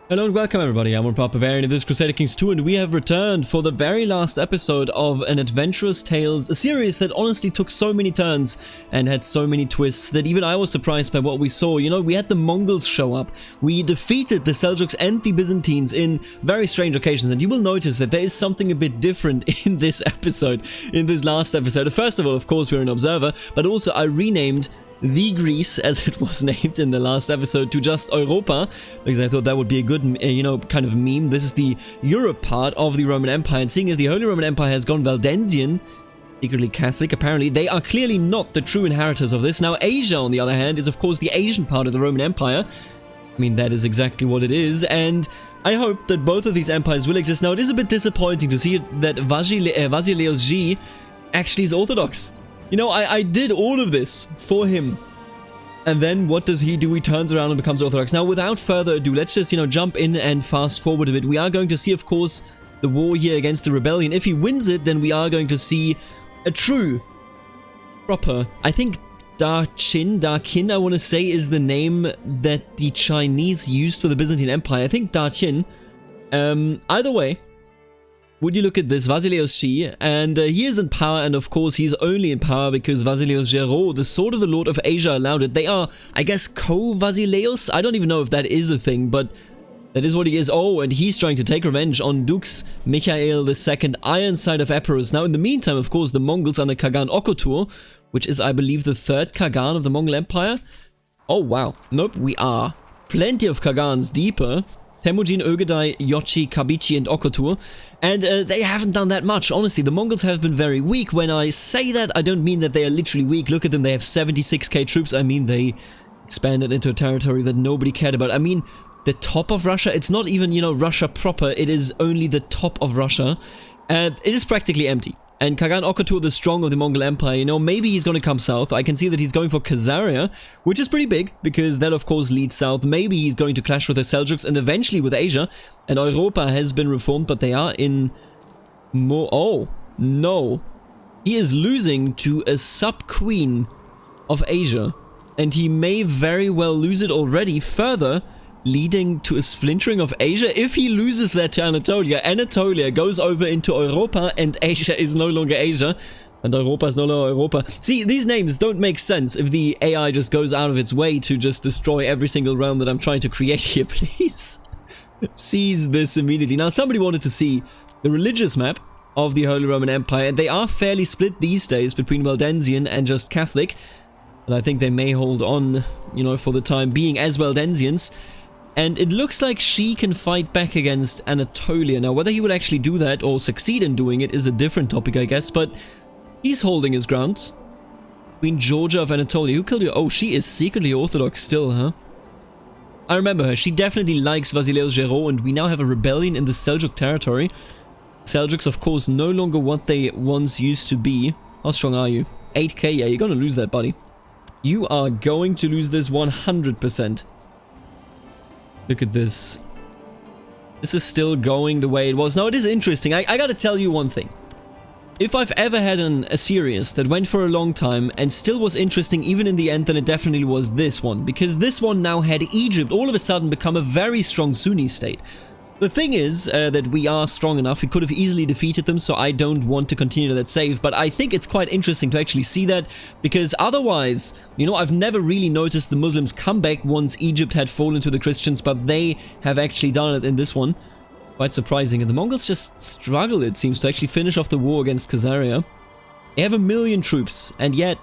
Hello and welcome everybody, I'm Barbarian of this Crusader Kings 2 and we have returned for the very last episode of an Adventurous Tales, a series that honestly took so many turns and had so many twists that even I was surprised by what we saw. You know, we had the Mongols show up, we defeated the Seljuks and the Byzantines in very strange occasions, and you will notice that there is something a bit different in this episode, in this last episode. First of all, of course, we're an observer, but also I renamed the Greece, as it was named in the last episode, to just Europa, because I thought that would be a good, you know, kind of meme. This is the Europe part of the Roman Empire, and seeing as the Holy Roman Empire has gone Valdensian, secretly Catholic, apparently, they are clearly not the true inheritors of this. Now, Asia, on the other hand, is of course the Asian part of the Roman Empire. I mean, that is exactly what it is, and I hope that both of these empires will exist. Now, it is a bit disappointing to see that Vasileios G actually is Orthodox. You know, I did all of this for him. And then what does he do? He turns around and becomes Orthodox. Now, without further ado, let's just, you know, jump in and fast forward a bit. We are going to see, of course, the war here against the rebellion. If he wins it, then we are going to see a true, proper, I think Darkin, I want to say, is the name that the Chinese used for the Byzantine Empire. I think Darkin. Either way, would you look at this, Vasileios G, and he is in power, and of course he's only in power because Vasileios Gero, the sword of the Lord of Asia, allowed it. They are, I guess, co-Vasileios? I don't even know if that is a thing, but that is what he is. Oh, and he's trying to take revenge on Dux Michael II, Ironside of Epirus. Now, in the meantime, of course, the Mongols under Kagan Okotur, which is, I believe, the third Kagan of the Mongol Empire. Oh, wow. Nope, we are plenty of Kagans deeper. Temujin, Ögedei, Yochi, Kabichi, and Okotur. And they haven't done that much. Honestly, the Mongols have been very weak. When I say that, I don't mean that they are literally weak. Look at them, they have 76k troops. I mean, they expanded into a territory that nobody cared about. I mean, the top of Russia, it's not even, you know, Russia proper. It is only the top of Russia. And it is practically empty. And Kagan Okotur, the strong of the Mongol Empire, you know, maybe he's going to come south. I can see that he's going for Khazaria, which is pretty big, because that, of course, leads south. Maybe he's going to clash with the Seljuks and eventually with Asia. And Europa has been reformed, but they are in more... Oh, no. He is losing to a sub-queen of Asia. And he may very well lose it already further, leading to a splintering of Asia. If he loses that to Anatolia, Anatolia goes over into Europa and Asia is no longer Asia. And Europa is no longer Europa. See, these names don't make sense if the AI just goes out of its way to just destroy every single realm that I'm trying to create here. Please seize this immediately. Now, somebody wanted to see the religious map of the Holy Roman Empire. And they are fairly split these days between Valdensian and just Catholic. And I think they may hold on, you know, for the time being as Valdensians. And it looks like she can fight back against Anatolia. Now, whether he will actually do that or succeed in doing it is a different topic, I guess. But he's holding his ground. Queen Georgia of Anatolia. Who killed her? Oh, she is secretly Orthodox still, huh? I remember her. She definitely likes Vasileios Gero, and we now have a rebellion in the Seljuk territory. Seljuks, of course, no longer what they once used to be. How strong are you? 8k? Yeah, you're gonna lose that, buddy. You are going to lose this 100%. Look at this. This is still going the way it was. Now, it is interesting. I gotta tell you one thing. If I've ever had a series that went for a long time and still was interesting even in the end, then it definitely was this one. Because this one now had Egypt all of a sudden become a very strong Sunni state. The thing is that we are strong enough. We could have easily defeated them, so I don't want to continue that save. But I think it's quite interesting to actually see that, because otherwise, you know, I've never really noticed the Muslims come back once Egypt had fallen to the Christians, but they have actually done it in this one. Quite surprising. And the Mongols just struggle, it seems, to actually finish off the war against Khazaria. They have 1 million troops, and yet,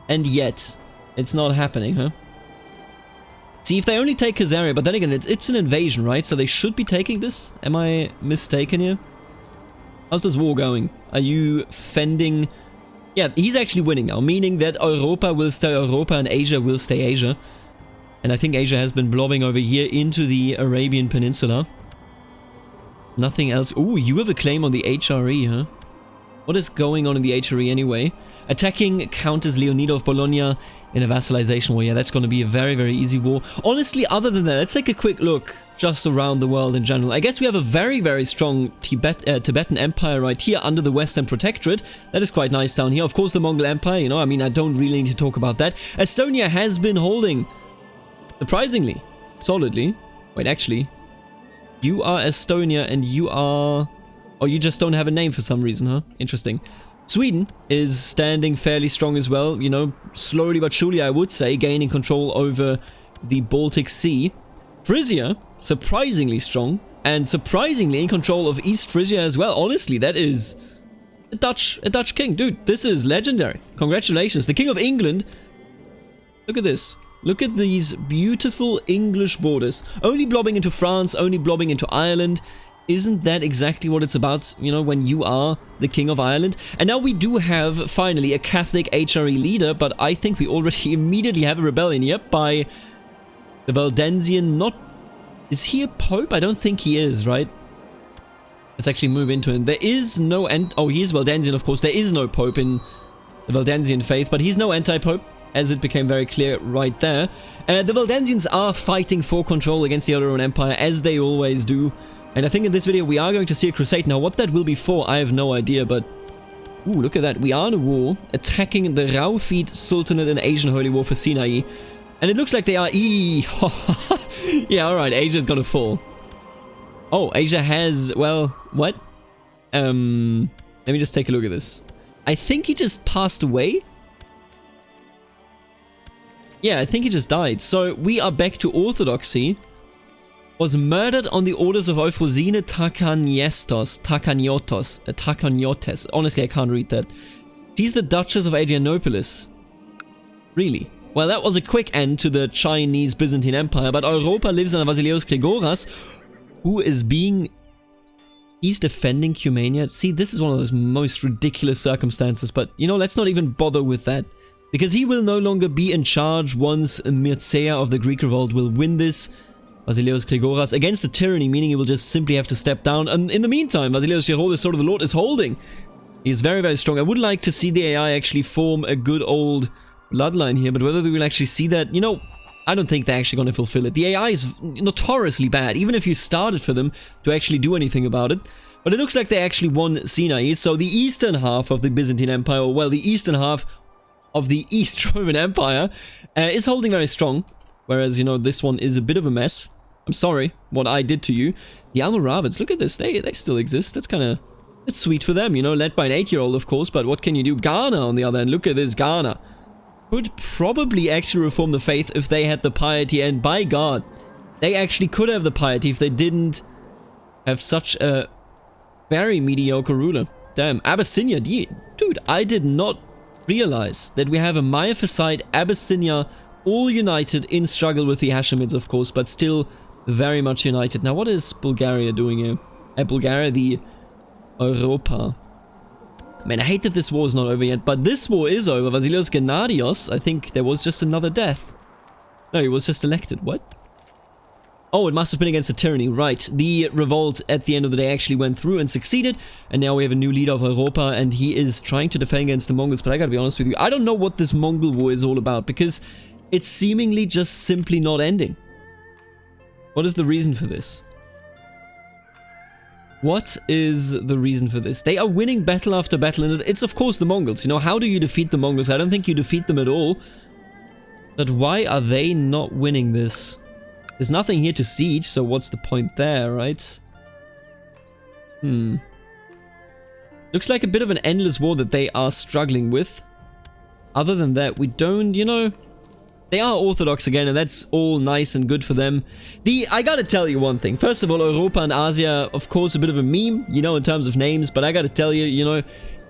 it's not happening, huh? See, if they only take Khazaria, but then again, it's an invasion, right? So they should be taking this? Am I mistaken here? How's this war going? Are you fending? Yeah, he's actually winning now, meaning that Europa will stay Europa and Asia will stay Asia. And I think Asia has been blobbing over here into the Arabian Peninsula. Nothing else. Ooh, you have a claim on the HRE, huh? What is going on in the HRE anyway? Attacking Countess Leonida of Bologna in a vassalization war. Yeah, that's going to be a very, very easy war. Honestly, other than that, let's take a quick look just around the world in general. I guess we have a very, very strong Tibetan Empire right here under the Western Protectorate. That is quite nice down here. Of course, the Mongol Empire, you know, I mean, I don't really need to talk about that. Estonia has been holding, surprisingly, solidly. Wait, actually, You are Estonia and you are... Oh, you just don't have a name for some reason, huh? Interesting. Sweden is standing fairly strong as well, you know, slowly but surely I would say, gaining control over the Baltic Sea. Frisia, surprisingly strong, and surprisingly in control of East Frisia as well. Honestly, that is a Dutch king. Dude, this is legendary. Congratulations. The King of England. Look at this. Look at these beautiful English borders. Only blobbing into France, only blobbing into Ireland. Isn't that exactly what it's about, you know, when you are the King of Ireland? And now we do have, finally, a Catholic HRE leader, but I think we already immediately have a rebellion here by the Valdensian. Not... Is he a pope? I don't think he is, right? Let's actually move into him. There is no... Oh, he is Valdensian, of course. There is no pope in the Valdensian faith, but he's no anti-pope, as it became very clear right there. The Valdensians are fighting for control against the Holy Roman Empire, as they always do. And I think in this video we are going to see a crusade. Now, what that will be for, I have no idea, but... Ooh, look at that. We are in a war, attacking the Raufid Sultanate and Asian Holy War for Sinai. And it looks like they are... Yeah, alright, Asia's gonna fall. Oh, Asia has... Well, what? Let me just take a look at this. I think he just passed away? Yeah, I think he just died. So we are back to orthodoxy. Was murdered on the orders of Euphrosyne Takaniotes. Honestly, I can't read that. She's the Duchess of Adrianopolis. Really? Well, that was a quick end to the Chinese Byzantine Empire, but Europa lives under Basileus Grigoras, who is being... He's defending Cumania. See, this is one of those most ridiculous circumstances, but, you know, let's not even bother with that. Because he will no longer be in charge once Mircea of the Greek Revolt will win this. Basileus Grigoras against the tyranny, meaning he will just simply have to step down. And in the meantime, Basileus Girol, Sword of the Lord, is holding. He is very, very strong. I would like to see the AI actually form a good old bloodline here, but whether we will actually see that, you know, I don't think they're actually going to fulfill it. The AI is notoriously bad, even if you started for them to actually do anything about it. But it looks like they actually won Sinai, so the eastern half of the Byzantine Empire, or well, the eastern half of the East Roman Empire, is holding very strong. Whereas, you know, this one is a bit of a mess. I'm sorry what I did to you. The Almoravids, look at this, they still exist. That's kind of, it's sweet for them, you know, led by an 8-year-old, of course, but what can you do? Ghana, on the other hand, look at this, Ghana. Could probably actually reform the faith if they had the piety, and by God, they actually could have the piety if they didn't have such a very mediocre ruler. Damn, Abyssinia, dude, I did not realize that we have a Miaphysite Abyssinia all united in struggle with the Hashemids, of course, but still very much united. Now, what is Bulgaria doing here? Bulgaria, the Europa. Man, I hate that this war is not over yet, but this war is over. Vasilios Gennadios, I think there was just another death. No, he was just elected. What? Oh, it must have been against the tyranny, right. The revolt at the end of the day actually went through and succeeded, and now we have a new leader of Europa, and he is trying to defend against the Mongols, but I gotta be honest with you, I don't know what this Mongol war is all about, because it's seemingly just simply not ending. What is the reason for this? What is the reason for this? They are winning battle after battle, and it's of course the Mongols. You know, how do you defeat the Mongols? I don't think you defeat them at all. But why are they not winning this? There's nothing here to siege, so what's the point there, right? Looks like a bit of an endless war that they are struggling with. Other than that, we don't, you know... They are Orthodox again, and that's all nice and good for them. I gotta tell you one thing. First of all, Europa and Asia, of course, a bit of a meme, you know, in terms of names, but I gotta tell you, you know,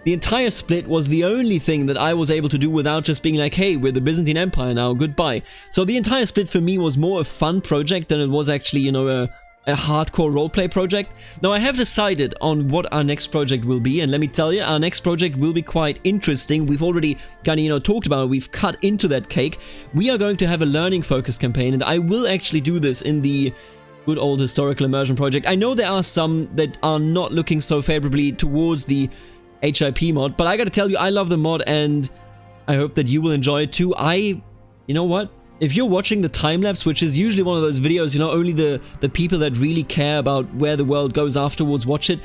the entire split was the only thing that I was able to do without just being like, hey, we're the Byzantine Empire now, goodbye. So the entire split for me was more a fun project than it was actually, you know, a hardcore roleplay project. Now, I have decided on what our next project will be, and let me tell you, our next project will be quite interesting. We've already kind of, you know, talked about it. We've cut into that cake. We are going to have a learning focused campaign, and I will actually do this in the good old historical immersion project. I know there are some that are not looking so favorably towards the HIP mod, but I gotta tell you, I love the mod, and I hope that you will enjoy it too. You know what? If you're watching the time-lapse, which is usually one of those videos, you know, only the people that really care about where the world goes afterwards watch it.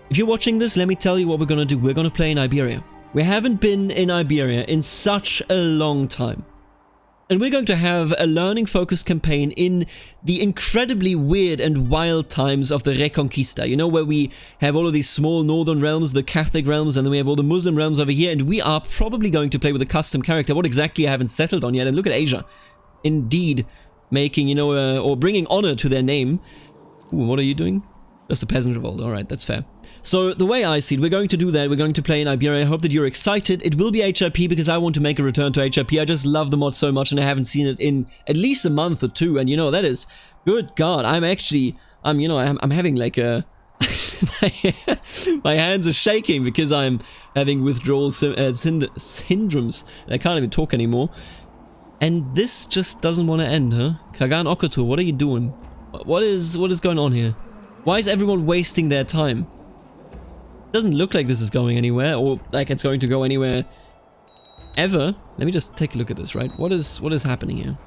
If you're watching this, let me tell you what we're gonna do. We're gonna play in Iberia. We haven't been in Iberia in such a long time. And we're going to have a learning-focused campaign in the incredibly weird and wild times of the Reconquista. You know, where we have all of these small northern realms, the Catholic realms, and then we have all the Muslim realms over here. And we are probably going to play with a custom character. What exactly I haven't settled on yet. And look at Asia. Indeed, making, you know, or bringing honor to their name. Ooh, what are you doing? Just a peasant revolt. Alright, that's fair. So, the way I see it, we're going to do that. We're going to play in Iberia. I hope that you're excited. It will be HRP because I want to make a return to HRP. I just love the mod so much and I haven't seen it in at least a month or two. And you know, that is... Good God, I'm having like a... my hands are shaking because I'm having withdrawal syndromes. I can't even talk anymore. And this just doesn't want to end, huh? Kagan Okoto, what are you doing? What is going on here? Why is everyone wasting their time? It doesn't look like this is going anywhere, or like it's going to go anywhere ever. Let me just take a look at this, right? What is happening here?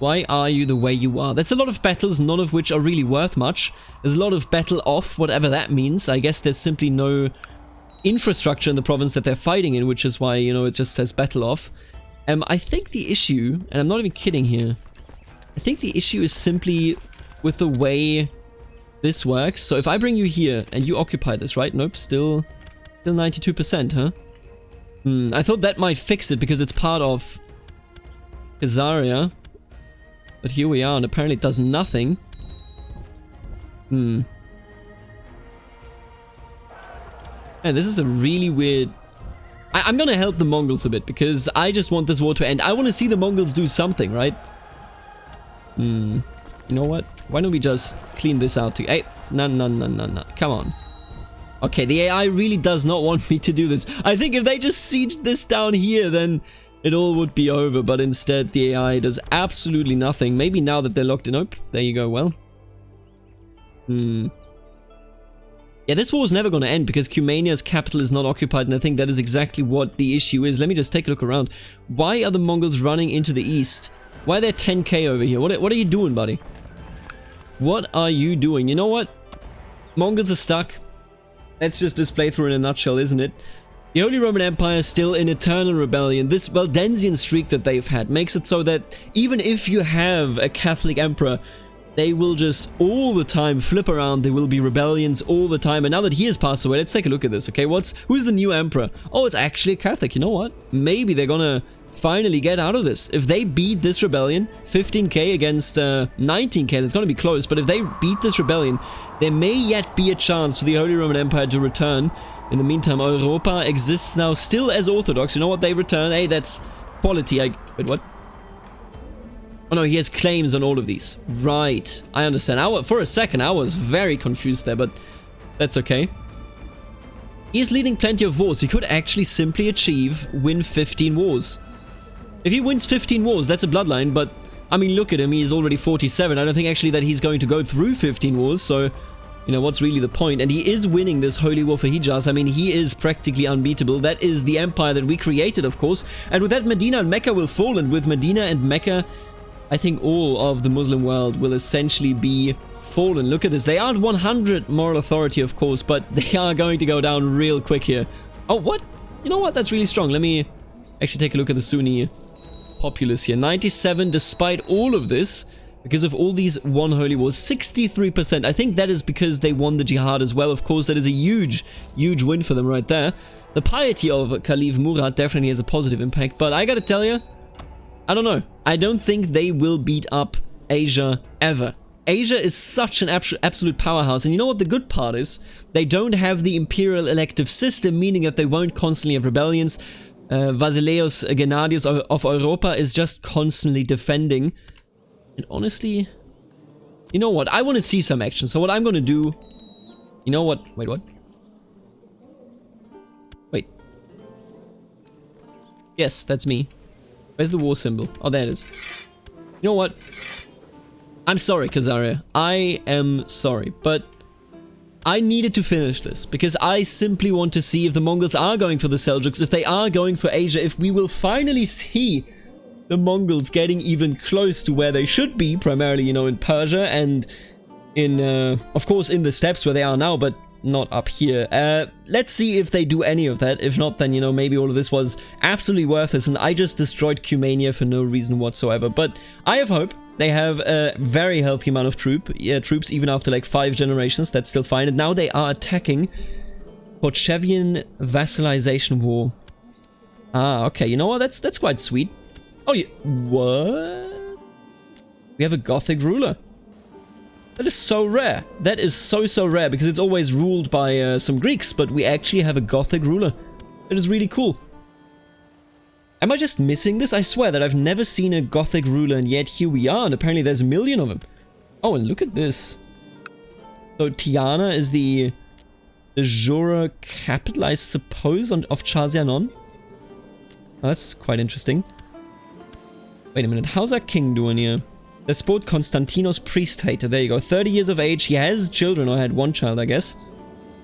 Why are you the way you are? There's a lot of battles, none of which are really worth much. There's a lot of battle off, whatever that means. I guess there's simply no infrastructure in the province that they're fighting in, which is why, you know, it just says battle off. I think the issue, and I'm not even kidding here, I think the issue is simply with the way this works. So if I bring you here and you occupy this, right? Nope, still 92%, huh? I thought that might fix it because it's part of Khazaria. But here we are, and apparently it does nothing. And this is a really weird... I'm gonna help the Mongols a bit, because I just want this war to end. I want to see the Mongols do something, right? You know what? Why don't we just clean this out too? Hey, no. Come on. Okay, the AI really does not want me to do this. I think if they just sieged this down here, then it all would be over. But instead, the AI does absolutely nothing. Maybe now that they're locked in. Nope. There you go. Well. Yeah, this war is never going to end because Cumania's capital is not occupied, and I think that is exactly what the issue is. Let me just take a look around. Why are the Mongols running into the east? Why are there 10k over here? What are you doing, buddy? What are you doing? You know what? Mongols are stuck. That's just this playthrough in a nutshell, isn't it? The Holy Roman Empire is still in eternal rebellion. This Valdensian streak that they've had makes it so that even if you have a Catholic emperor, they will just all the time flip around. There will be rebellions all the time. And now that he has passed away, let's take a look at this, okay? Who's the new emperor? Oh, it's actually a Catholic. You know what? Maybe they're gonna finally get out of this. If they beat this rebellion, 15k against 19k, that's gonna be close. But if they beat this rebellion, there may yet be a chance for the Holy Roman Empire to return. In the meantime, Europa exists now still as Orthodox. You know what? They return. Hey, that's quality. Wait, what? Oh no, he has claims on all of these. Right, I understand. For a second, I was very confused there, but that's okay. He's leading plenty of wars. He could actually simply win 15 wars. If he wins 15 wars, that's a bloodline, but I mean, look at him. He's already 47. I don't think actually that he's going to go through 15 wars, so you know, what's really the point? And he is winning this holy war for Hijaz. I mean, he is practically unbeatable. That is the empire that we created, of course. And with that, Medina and Mecca will fall, and with Medina and Mecca, I think all of the Muslim world will essentially be fallen. Look at this. They aren't 100 moral authority, of course, but they are going to go down real quick here. Oh, what? You know what? That's really strong. Let me actually take a look at the Sunni populace here. 97 despite all of this, because of all these won holy wars. 63%. I think that is because they won the jihad as well. Of course, that is a huge win for them right there. The piety of Caliph Murad definitely has a positive impact, but I gotta tell you, I don't know. I don't think they will beat up Asia ever. Asia is such an absolute powerhouse, and you know what the good part is? They don't have the imperial elective system, meaning that they won't constantly have rebellions. Basileus Gennadius of Europa is just constantly defending. And honestly, you know what? I want to see some action. So what I'm going to do... You know what? Wait, what? Wait. Yes, that's me. Where's the war symbol? Oh, there it is. You know what? I'm sorry, Khazaria. I am sorry, but I needed to finish this because I simply want to see if the Mongols are going for the Seljuks, if they are going for Asia, if we will finally see the Mongols getting even close to where they should be, primarily, you know, in Persia and in, of course, in the steppes where they are now, but not up here. Let's see if they do any of that. If not, then, you know, maybe all of this was absolutely worthless and I just destroyed Cumania for no reason whatsoever. But I have hope. They have a very healthy amount of troops, even after like 5 generations. That's still fine. And now they are attacking Kochevian vassalization war. Ah, okay. You know what? That's quite sweet. Oh, what? We have a Gothic ruler. That is so rare. That is so rare because it's always ruled by some Greeks, but we actually have a Gothic ruler. That is really cool. Am I just missing this? I swear that I've never seen a Gothic ruler, and yet here we are, and apparently there's a million of them. Oh, and look at this. So Tiana is the Jura capital, I suppose, of Chazianon. Oh, that's quite interesting. Wait a minute, how's our king doing here? Despot Constantinos Priest-Hater, there you go. 30 years of age, he has children, or had one child, I guess.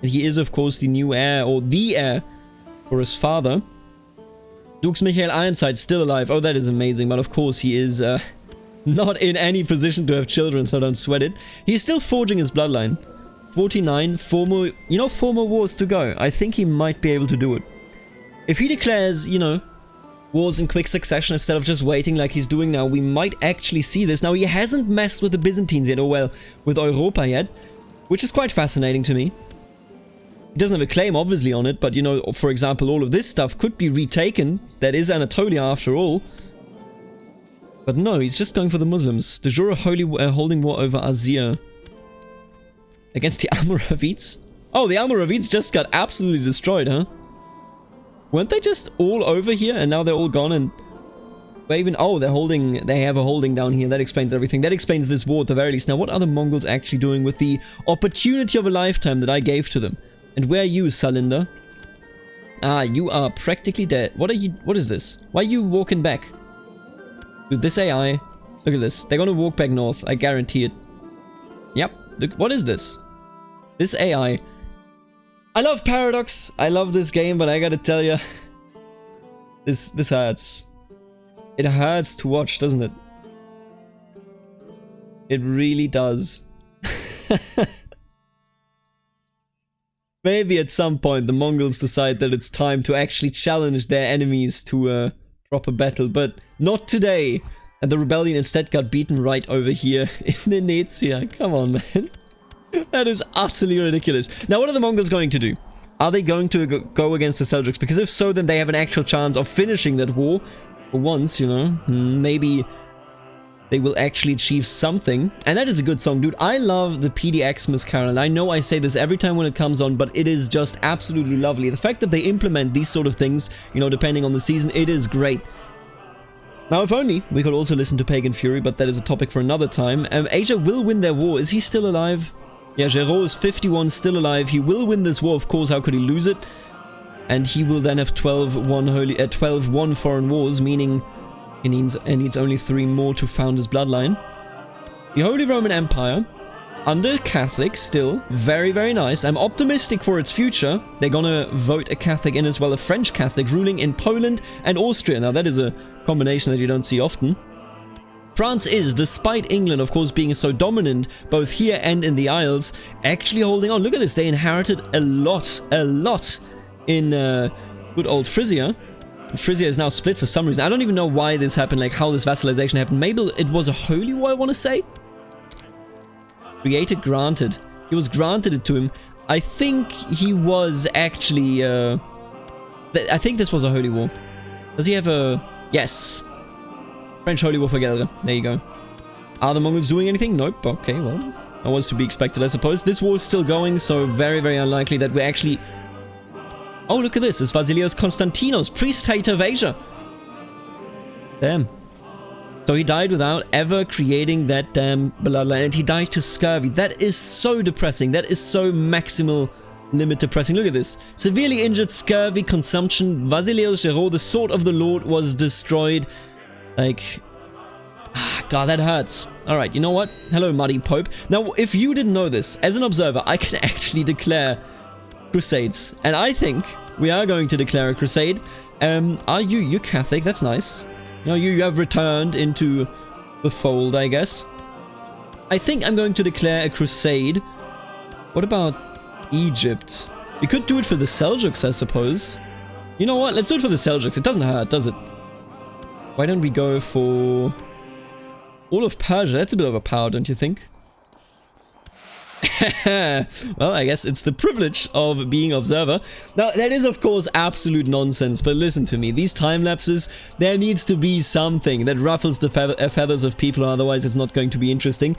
And he is, of course, the new heir, or the heir, for his father. Dux Michael Ironside still alive. Oh, that is amazing. But of course, he is not in any position to have children, so don't sweat it. He's still forging his bloodline. 49, 4 more wars to go. I think he might be able to do it. If he declares, you know, wars in quick succession instead of just waiting like he's doing now, we might actually see this. Now, he hasn't messed with the Byzantines yet, or well, with Europa yet, which is quite fascinating to me. He doesn't have a claim, obviously, on it, but, you know, for example, all of this stuff could be retaken. That is Anatolia, after all. But no, he's just going for the Muslims. De jure holding war over Azir. Against the Almoravids? Oh, the Almoravids just got absolutely destroyed, huh? Weren't they just all over here, and now they're all gone, and... even, oh, they have a holding down here. That explains everything. That explains this war, at the very least. Now, what are the Mongols actually doing with the opportunity of a lifetime that I gave to them? And where are you, Salinda? Ah, you are practically dead. What is this? Why are you walking back? Dude, this AI, look at this. They're gonna walk back north, I guarantee it. Yep, look, what is this? This AI. I love Paradox, I love this game, but I gotta tell you, this hurts. It hurts to watch, doesn't it? It really does. Maybe at some point the Mongols decide that it's time to actually challenge their enemies to a proper battle, but not today. And the rebellion instead got beaten right over here in Venezia. Come on, man. That is utterly ridiculous. Now, what are the Mongols going to do? Are they going to go against the Seljuks? Because if so, then they have an actual chance of finishing that war. For once, you know. Maybe they will actually achieve something. And that is a good song, dude. I love the PDXmas Carol. I know I say this every time when it comes on, but it is just absolutely lovely. The fact that they implement these sort of things, you know, depending on the season, it is great. Now, if only we could also listen to Pagan Fury, but that is a topic for another time. Asia will win their war. Is he still alive? Yeah, Géraud is 51, still alive. He will win this war, of course. How could he lose it? And he will then have 12 foreign wars, meaning he needs only 3 more to found his bloodline. The Holy Roman Empire, under Catholic still, very, very nice. I'm optimistic for its future. They're gonna vote a Catholic in as well, a French Catholic, ruling in Poland and Austria. Now, that is a combination that you don't see often. France is, despite England, of course, being so dominant, both here and in the Isles, actually holding on. Look at this, they inherited a lot in good old Frisia. Frisia is now split for some reason. I don't even know why this happened, like how this vassalization happened. Maybe it was a holy war, I want to say? Created, granted. He was granted it to him. I think he was actually... I think this was a holy war. Does he have a... Yes. French holy war for Gelre. There you go. Are the Mongols doing anything? Nope. Okay, well, that was to be expected, I suppose. This war is still going, so very, very unlikely that we're actually... Oh, look at this. It's Vasilios Konstantinos, priest-hater of Asia. Damn. So he died without ever creating that damn bloodline, and he died to scurvy. That is so depressing. That is so maximal limit depressing. Look at this. Severely injured, scurvy, consumption. Vasilios Géraud, the sword of the Lord, was destroyed. Like... God, that hurts. Alright, you know what? Hello, Muddy Pope. Now, if you didn't know this, as an observer, I can actually declare crusades. And I think we are going to declare a crusade. You're Catholic, that's nice. You know, you have returned into the fold, I guess. I think I'm going to declare a crusade. What about Egypt. We could do it for the Seljuks, I suppose. You know what? Let's do it for the Seljuks. It doesn't hurt, does it? Why don't we go for all of Persia? That's a bit of a power, don't you think? Well, I guess it's the privilege of being observer. Now, that is, of course, absolute nonsense, but listen to me. These time lapses, there needs to be something that ruffles the feathers of people, otherwise it's not going to be interesting.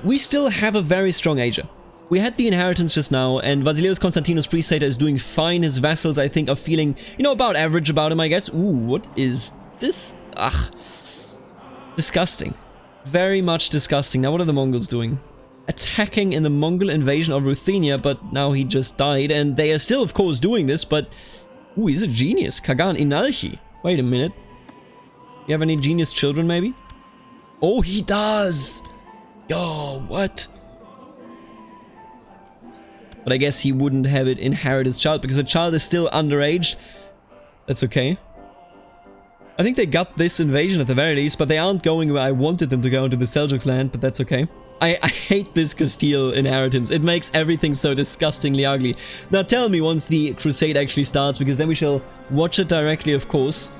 We still have a very strong Asia. We had the inheritance just now, and Vasileios Constantinos Crusader is doing fine. His vassals, I think, are feeling, you know, about average about him, I guess. Ooh, what is this? Ugh. Disgusting. Very much disgusting. Now, what are the Mongols doing? Attacking in the Mongol invasion of Ruthenia, but now he just died, and they are still, of course, doing this, but... Ooh, he's a genius. Kagan Inalchi. Wait a minute. You have any genius children, maybe? Oh, he does! Yo, what? But I guess he wouldn't have it inherit his child, because the child is still underage. That's okay. I think they got this invasion at the very least, but they aren't going where I wanted them to go, into the Seljuks land, but that's okay. I hate this Castile inheritance. It makes everything so disgustingly ugly. Now tell me once the Crusade actually starts, because then we shall watch it directly, of course.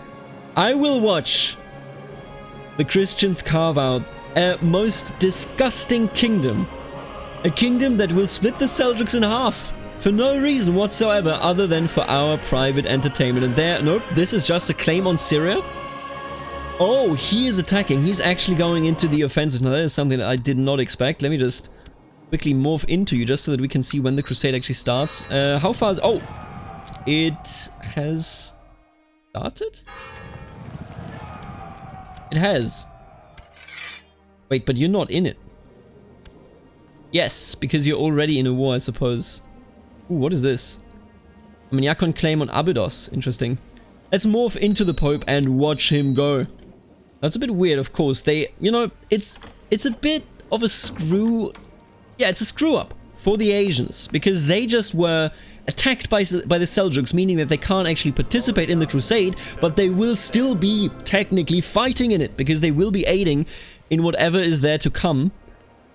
I will watch the Christians carve out a most disgusting kingdom. A kingdom that will split the Seljuks in half. For no reason whatsoever other than for our private entertainment. And there, nope, this is just a claim on Syria. Oh, he is attacking. He's actually going into the offensive. Now that is something that I did not expect. Let me just quickly morph into you just so that we can see when the Crusade actually starts. How far is... Oh! It has started? It has. Wait, but you're not in it. Yes, because you're already in a war, I suppose. Ooh, what is this? Maniacon claim on Abydos. Interesting. Let's morph into the Pope and watch him go. That's a bit weird, of course. They, you know, it's a bit of a screw... Yeah, it's a screw-up for the Asians, because they just were attacked by the Seljuks, meaning that they can't actually participate in the Crusade, but they will still be technically fighting in it, because they will be aiding in whatever is there to come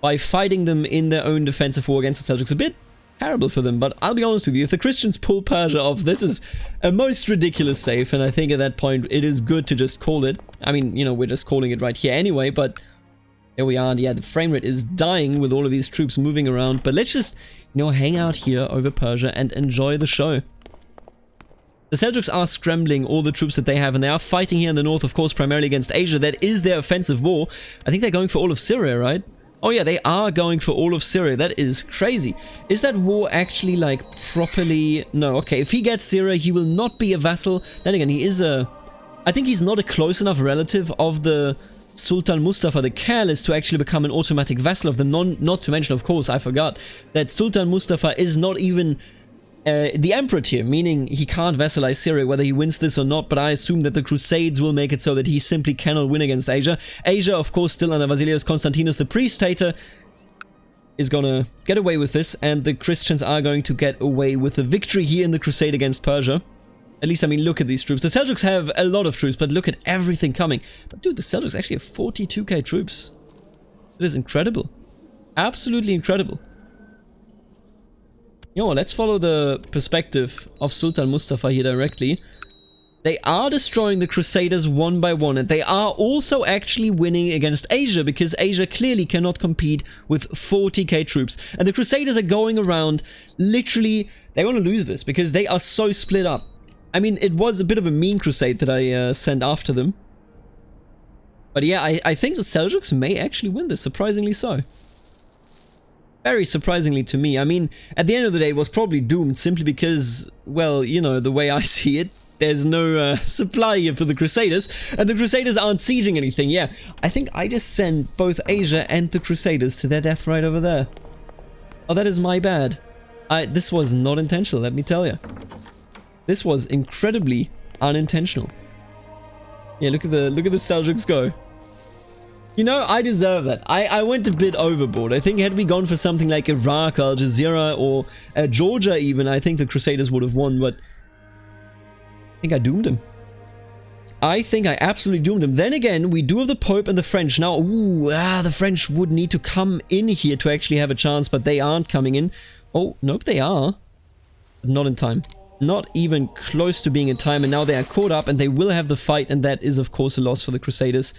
by fighting them in their own defensive war against the Seljuks. A bit terrible for them, but I'll be honest with you, if the Christians pull Persia off, this is a most ridiculous save, and I think at that point it is good to just call it. I mean, you know, we're just calling it right here anyway, but here we are, and yeah, the frame rate is dying with all of these troops moving around, but let's just, you know, hang out here over Persia and enjoy the show. The Seljuks are scrambling all the troops that they have, and they are fighting here in the north, of course, primarily against Asia. That is their offensive war. I think they're going for all of Syria, right? Oh yeah, they are going for all of Syria. That is crazy. Is that war actually, like, properly... No, okay. If he gets Syria, he will not be a vassal. Then again, he is a... I think he's not a close enough relative of the Sultan Mustafa the Careless to actually become an automatic vassal of them. Not to mention, of course, I forgot that Sultan Mustafa is not even... the Emperor tier, meaning he can't vassalize Syria whether he wins this or not, but I assume that the Crusades will make it so that he simply cannot win against Asia. Asia, of course, still under Vasileios Constantinos the Priestator, is gonna get away with this, and the Christians are going to get away with a victory here in the Crusade against Persia. At least, I mean, look at these troops. The Seljuks have a lot of troops, but look at everything coming. But dude, the Seljuks actually have 42k troops. It is incredible. Absolutely incredible. You know what, let's follow the perspective of Sultan Mustafa here directly. They are destroying the Crusaders one by one, and they are also actually winning against Asia, because Asia clearly cannot compete with 40k troops. And the Crusaders are going around, literally, they want to lose this, because they are so split up. I mean, it was a bit of a mean crusade that I sent after them. But yeah, I think the Seljuks may actually win this, surprisingly so. Very surprisingly to me. I mean, at the end of the day, it was probably doomed simply because, well, you know, the way I see it, there's no supply here for the Crusaders, and the Crusaders aren't sieging anything. Yeah, I think I just sent both Asia and the Crusaders to their death right over there. Oh, that is my bad. This was not intentional, let me tell you. This was incredibly unintentional. Yeah, look at the Seljuks go. You know, I deserve that. I went a bit overboard. I think had we gone for something like Iraq, Al Jazeera, or Georgia even, I think the Crusaders would have won, but I think I doomed him. I think I absolutely doomed him. Then again, we do have the Pope and the French. Now, the French would need to come in here to actually have a chance, but they aren't coming in. Oh, nope, they are. But not in time. Not even close to being in time, and now they are caught up and they will have the fight, and that is of course a loss for the Crusaders.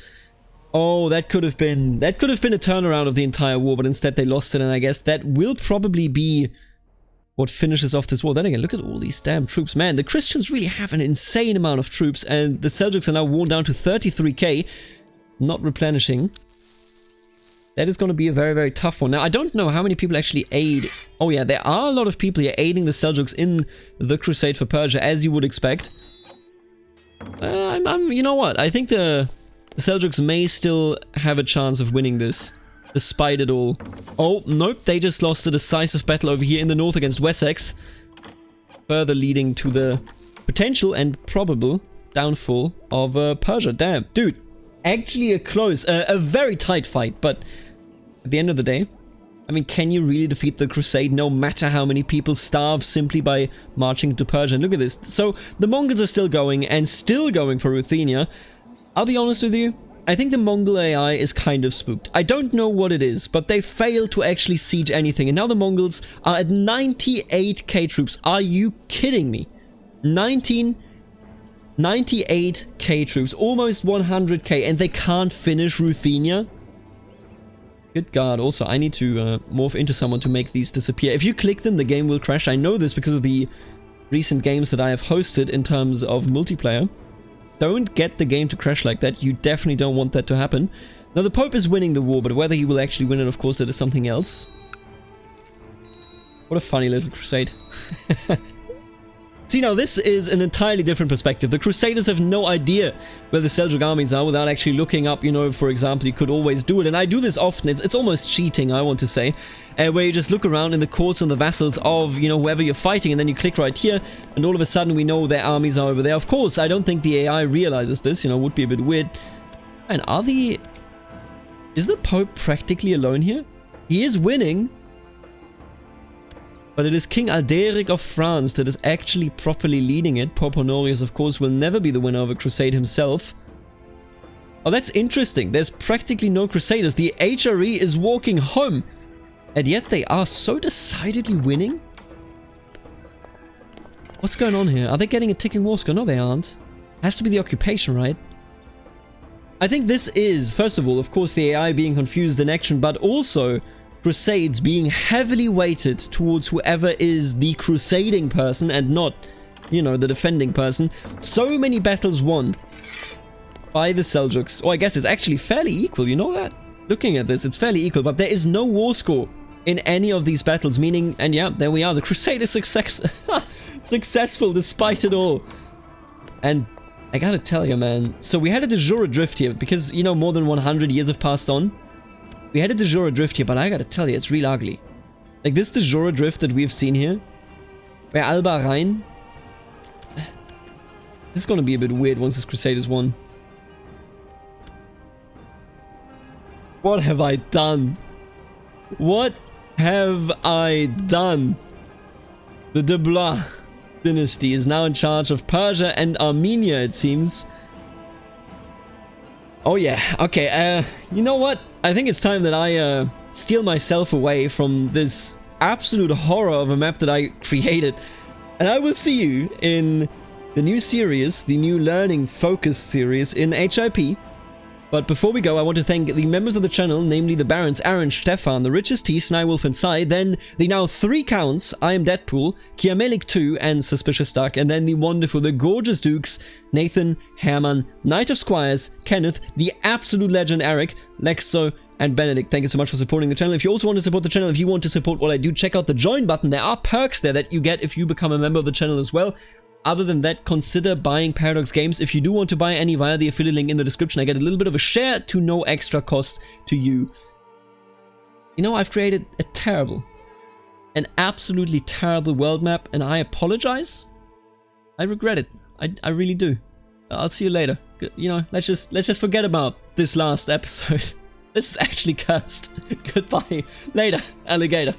Oh, that could have been a turnaround of the entire war, but instead they lost it, and I guess that will probably be what finishes off this war. Then again, look at all these damn troops. Man, the Christians really have an insane amount of troops, and the Seljuks are now worn down to 33k, not replenishing. That is going to be a very, very tough one. Now, I don't know how many people actually aid. Oh yeah, there are a lot of people here aiding the Seljuks in the Crusade for Persia, as you would expect. You know what? I think the Seljuks may still have a chance of winning this, despite it all. Oh, nope, they just lost a decisive battle over here in the north against Wessex, further leading to the potential and probable downfall of Persia. Damn, dude, actually a very tight fight, but at the end of the day, I mean, can you really defeat the Crusade no matter how many people starve simply by marching into Persia? And look at this. So the Mongols are still going and still going for Ruthenia. I'll be honest with you, I think the Mongol AI is kind of spooked. I don't know what it is, but they failed to actually siege anything. And now the Mongols are at 98k troops. Are you kidding me? 98k troops, almost 100k, and they can't finish Ruthenia? Good God. Also, I need to morph into someone to make these disappear. If you click them, the game will crash. I know this because of the recent games that I have hosted in terms of multiplayer. Don't get the game to crash like that. You definitely don't want that to happen. Now, the Pope is winning the war, but whether he will actually win it, of course, that is something else. What a funny little crusade. See, now this is an entirely different perspective. The Crusaders have no idea where the Seljuk armies are without actually looking up, you know, for example, you could always do it. And I do this often. It's almost cheating, I want to say. Where you just look around in the courts and the vassals of, you know, whoever you're fighting, and then you click right here, and all of a sudden we know their armies are over there. Of course, I don't think the AI realizes this, you know, would be a bit weird. And is the Pope practically alone here? He is winning. But it is King Alderic of France that is actually properly leading it. Pope Honorius, of course, will never be the winner of a crusade himself. Oh, that's interesting. There's practically no crusaders. The HRE is walking home. And yet they are so decidedly winning. What's going on here? Are they getting a ticking war score? No, they aren't. Has to be the occupation, right? I think this is, first of all, of course, the AI being confused in action, but also Crusades being heavily weighted towards whoever is the crusading person and not, you know, the defending person. So many battles won by the Seljuks. Oh, I guess it's actually fairly equal, you know that? Looking at this, it's fairly equal, but there is no war score in any of these battles, meaning, and yeah, there we are, the Crusade is successful despite it all. And I gotta tell you, man, so we had a de jure adrift here, because, you know, more than 100 years have passed on. We had a de jure adrift here, but I gotta tell you, it's real ugly. Like, this de jure adrift that we've seen here, where Alba Rhein, this is gonna be a bit weird once this Crusade is won. What have I done? What have I done? The de Blois dynasty is now in charge of Persia and Armenia, it seems. Oh yeah, okay, you know what? I think it's time that I steal myself away from this absolute horror of a map that I created. And I will see you in the new series, the new learning focus series in HIP. But before we go, I want to thank the members of the channel, namely the Barons Aaron, Stefan, the Richest T, Snywolf and Sai, then the now 3 counts, I am Deadpool, Kiamelik 2 and Suspicious Duck, and then the wonderful, the gorgeous Dukes, Nathan, Herman, Knight of Squires, Kenneth, the absolute legend Eric, Lexo, and Benedict. Thank you so much for supporting the channel. If you also want to support the channel, if you want to support what I do, check out the join button. There are perks there that you get if you become a member of the channel as well. Other than that, consider buying Paradox Games. If you do want to buy any via the affiliate link in the description, I get a little bit of a share to no extra cost to you. You know, I've created an absolutely terrible world map, and I apologize. I regret it. I really do. I'll see you later. You know, let's just forget about this last episode. This is actually cursed. Goodbye. Later, alligator.